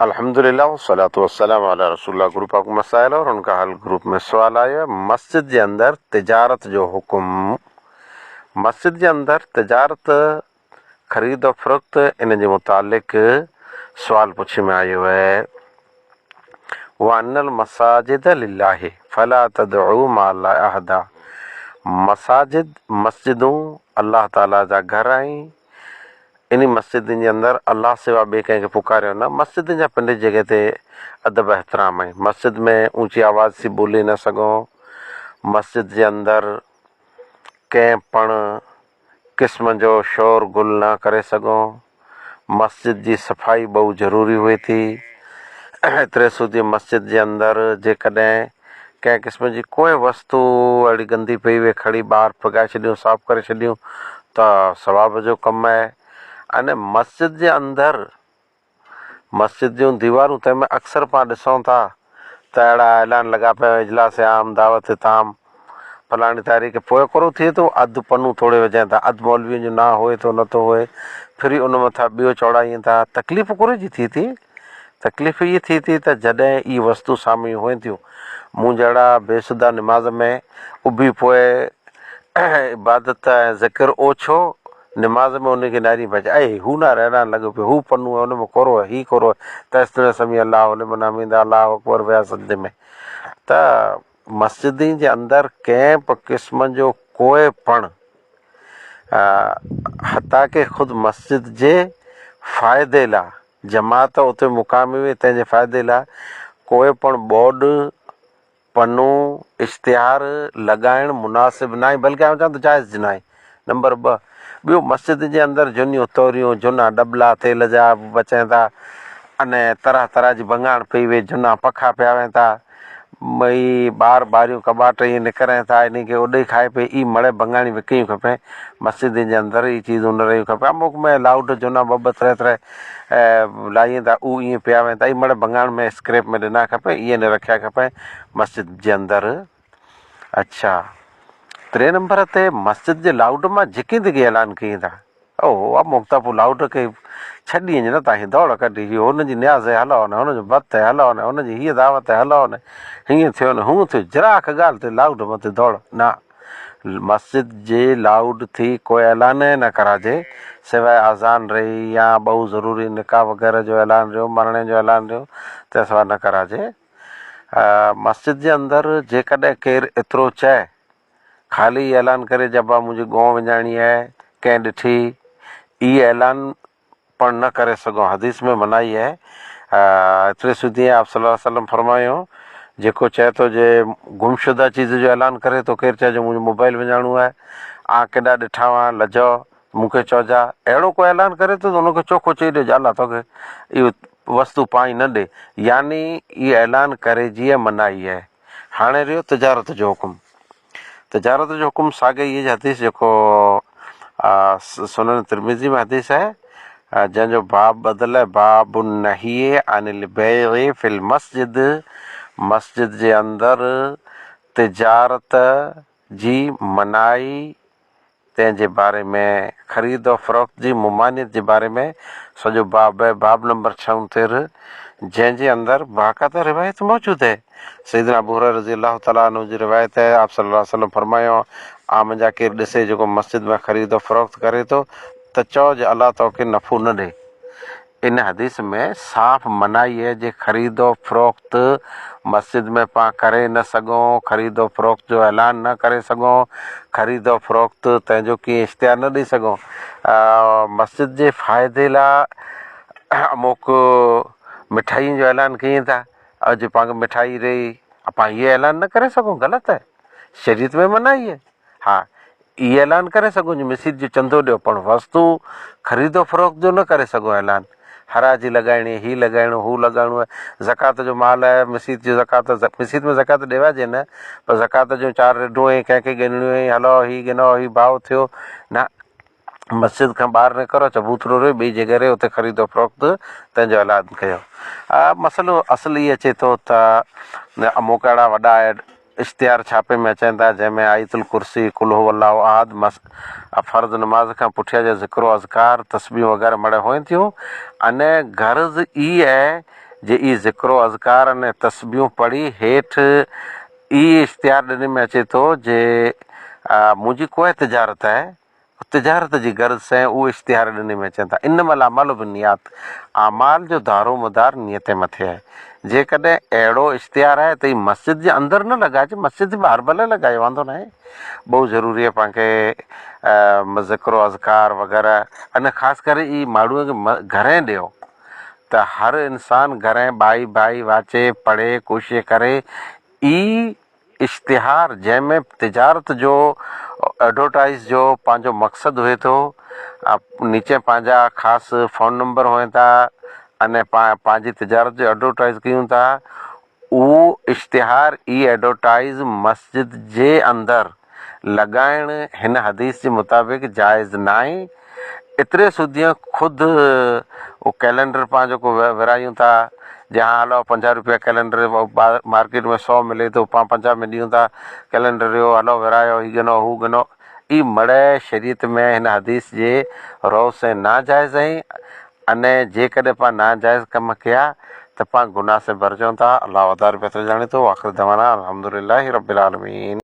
अल्हम्दुलिल्लाह वस्सलातु वस्सलामु अला रसूलिल्लाह। Group of मसाइल और उनका हल ग्रुप में सवाल आयो है मस्जिद जे अंदर तिजारत जो हुक्म। मस्जिद जे अंदर तिजारत ख़रीद और फ़रोख्त इन जे मुतालिक सवाल पुछ में आयो है। व अन्नल मसाजिद लिल्लाहि फला तदउ मअल्लाहि अहदा। मसाजिद मस्जिदूं अल्लाह ताला जा घर आहिनि। इन मस्जिद जे अंदर अल्लाह सिवा ॿिए कंहिंखे पुकारियो न। मस्जिद जा पंहिंजी जॻह ते अदब एहतराम आहिनि। मस्जिद में ऊची आवाज़ से ॿोले न सघूं। मस्जिद जे अंदर कंहिं पण क़िस्म जो शोर गुल न करे सघूं। मस्जिद जी सफ़ाई बहुत ज़रूरी हुए थी। एतिरे सूदी मस्जिद जे अंदर जेकॾहिं कंहिं क़िस्म जी कोई वस्तु अहिड़ी गंदी पई वे खड़ी ॿाहिरि फगाए छॾियूं, साफ़ करे छॾियूं त सवाब जो कमु आहे। अने मस्जिद जे अंदर मस्जिद जूं दीवारूं तंहिंमें अक्सर पाण ॾिसूं था त अहिड़ा ऐलान लॻा पिया इजलास आम दावत ताम फलाणी तारीख़ पोइ कोरो थिए थो अधु पन्नू थोरे विझनि था, अधु मौलवियुनि जो ना होए थो नथो होए, फिर उन मथां ॿियो चौड़ाइनि था। तकलीफ़ कोरे जी थिए थी। तकलीफ़ इहे थिए थी त जॾहिं इहे वस्तू साम्हूं हुअनि थियूं, मूं जहिड़ा बेसुदा निमाज़ में उभी पोइ इबादत ऐं ज़िक्र ओछो निमाज़ में उनखे नारी बचे ऐं हू ना रहना लॻो पियो, हू पन्नू आहे हुन में कोरो आहे, हीउ कोरो आहे, त इस समी अलाह हुन में नामींदा अलाह अकबर विया सजदे में। त मस्जिद जे अंदरि कंहिं बि क़िस्म जो कोई पण हता के ख़ुदि मस्जिद जे फ़ाइदे लाइ जमात उते मुक़ामी हुई तंहिंजे फ़ाइदे लाइ कोई पण बोर्ड पन्नू इश्तिहार लॻाइणु मुनासिबु न आहे, बल्कि आउं चवां त जाइज़ न आहे। नंबर 2 ॿियो मस्जिद जे अंदरि झुनियूं तोरियूं झुना डबला तेल जा बचनि था अने तरह तरह जी भंगाण पई वे, झुना पखा पिया वञनि था, भई ॿार ॿारियूं कॿाट इहे निकिरनि था, इन खे उॾे खाए पई ई मड़े भंगाणी विकिणियूं खपे। मस्जिद जे अंदरि ई चीज़ूं न रहियूं खपे। अमुक में लाउड झुना ॿ ॿ तरह लाइनि था उहे ईअं पिया वञनि था, ई मड़े भंगाण में स्क्रैप में ॾिना खपे, इहे न रखिया खपे मस्जिद जे अंदरि। अच्छा 3 नंबर ते मस्जिद जे लाउड मां झिकी दिघी ऐलान कयूं था। ओ अमुक त पोइ लाउड खे छॾी वञे न तव्हां दौड़ कढी इहो हुनजी न्याज़ हलो न, हुनजो भत हलो न, हुनजी हीअ दावत हलो न, हीअं थियो न हूअं थियो, जराक ॻाल्हि ते लाउड मथे दौड़ न। मस्जिद जे लाउड थी कोई ऐलान न कराइजे सवाइ अज़ान रही या बहुत ज़रूरी निकाह वग़ैरह जो ऐलान रहियो, मरणे जो ऐलान रहियो त सवाइ न कराइजे। मस्जिद जे अंदरि जेकॾहिं केरु एतिरो चए ख़ाली ऐलान करे जबा मुंहिंजी गौ विञाइणी आहे कंहिं ॾिठी, ई ऐलान पण न करे सघूं, हदीस में मनाई आहे। एतिरे सूदी आप सल्लल्लाहु अलैहि वसल्लम फरमायो जेको चए थो जे गुमशुदा चीज़ जो ऐलान करे थो, केरु चए जो मुंहिंजो मोबाइल विञाइणो आहे, केॾा ॾिठा हुआ लजो मूंखे चइजा, अहिड़ो कोई ऐलान करे थो त हुनखे चोखो चई ॾिए अलाह तोखे इहो वस्तु पाणी न ॾे, यानी इहो ऐलान करे जीअं मनाई आहे। हाणे रहियो तिजारत जो हुकुम। तिजारत जो हुकुम साॻे इहे हदीस जेको सुनन तिरमिज़ी में हदीस आहे जंहिंजो बाब बदल आहे बाब नही अनिल बैइ फिल मस्जिद। मस्जिद जे अंदरि तिजारत जी मनाई तंहिंजे बारे में ख़रीद और फ़रोख्त जी मुमानियत जे बारे में सॼो बाब आहे, बाब नंबर 76, जंहिंजे अंदरि बाक़ाइदा रिवायत मौजूदु आहे। सैयदना अबू हुरैरा रज़ी अल्लाह तआला अन्हु जी रिवायत है, आप सल्लल्लाहु अलैहि वसल्लम फरमायो मुंहिंजा केरु ॾिसे जेको मस्जिद में ख़रीद और फ़रोख्त करे थो त चओ जे अलाह तोखे नफ़ो न ॾे। इन हदीस में साफ़ मनाई है जे ख़रीद और फ़रोख्त मस्जिद में पाण करे न सघूं, ख़रीद और फ़रोख्त जो ऐलान न करे सघूं, ख़रीद और फ़रोख्त तंहिंजो कीअं इश्तिहार न ॾेई सघूं। मस्जिद जे फ़ाइदे लाइ अमुक मिठाइयुनि जो ऐलान कयूं था, अॼु पाण मिठाई रही पाण इहे ऐलान न करे सघूं, ग़लति आहे, शरीयत में मनाई आहे। हा इहे ऐलान करे सघूं जो मस्जिद जो चंदो ॾियो, पण वस्तु ख़रीदो फ़रोख्त जो न करे सघूं ऐलान। हराजी लॻाइणी, हीअ लॻाइणो, हू लॻाइणो आहे, ज़कात जो माल आहे मस्जिद जो ज़कात, मस्जिद में ज़कात ॾिवाइजे न, पर ज़कात जूं 4 रिढूं ऐं कंहिंखे गिनणियूं आहिनि, हलो हीउ गिनो हीउ भाव थियो न, मस्जिद खां ॿाहिरि निकिरो चबूतरो रहियो ॿी जॻह रहियो उते ख़रीदो फ़रोख्त तंहिंजो ऐलान कयो। मसइलो असुल इहो अचे थो त अमुक अहिड़ा वॾा इश्तिहार छापे में अचनि था जंहिंमें आयतुल कुर्सी कुल हू अल्लाहु अहद फ़र्ज़ नमाज़ खां पुठियां जा ज़िक्र अज़कार तस्बीह वग़ैरह मड़े हुअनि थियूं। अने गर्ज़ ई आहे जे ई ज़िक्रो अज़कार अने तस्बियूं पढ़ी हेठि ई इश्तिहार ॾिने में अचे थो जे मुंहिंजी कोई तिजारत आहे, तिजारत जी गर्ज़ सां उहे इश्तिहार ॾिने में अचनि था। इन महिल अमल बि नियात, अमाल जो दारो मदार नियत मथे आहे। जेकॾहिं अहिड़ो इश्तिहार आहे त ई मस्जिद जे अंदरि न लॻाइजे, मस्जिद में हर भले लॻाए, वांदो न आहे। बहुत ज़रूरी आहे पाण खे ज़िक्रो अज़कार वग़ैरह, अने ख़ासि करे ई माण्हूअ खे घणे ॾियो त हर इंसान घणे भाई भाई वाचे पढ़े कोशिशि करे ई इश्तिहार जंहिंमें तिजारत जो एडवर्टाइज़ जो पंहिंजो मक़सदु हुए थो, नीचे पंहिंजा ख़ासि फ़ोन नंबर हुअनि था अने पंहिंजी तिजारत जो एडवर्टाइज़ कयूं था, उहो इश्तिहार ई एडवर्टाइज़ मस्जिद जे अंदरि लॻाइण हिन हदीस जे मुताबिक़ जाइज़ न आहे। एतिरे सूदीअ ख़ुदि उहो कैलेंडर पंहिंजो को विरायूं था, जहाँ हलो 50 रुपया कैलेंडर, मार्केट में 100 मिले थो, 50 में ॾियूं था कैलेंडर जो, हलो विरायो, हीउ गिनो हू गिनो। ई मड़े शरीयत में हिन हदीस जे रओ से नाजाइज़ आहीं, अने जेकॾहिं पाण नाजाइज़ कम कया त पाण गुनाह से भरजूं था। अल्लाह वधारे बहितर ॼाणे थो। आख़िर दवाना अल्हम्दुलिल्लाहि रब्बिल आलमीन।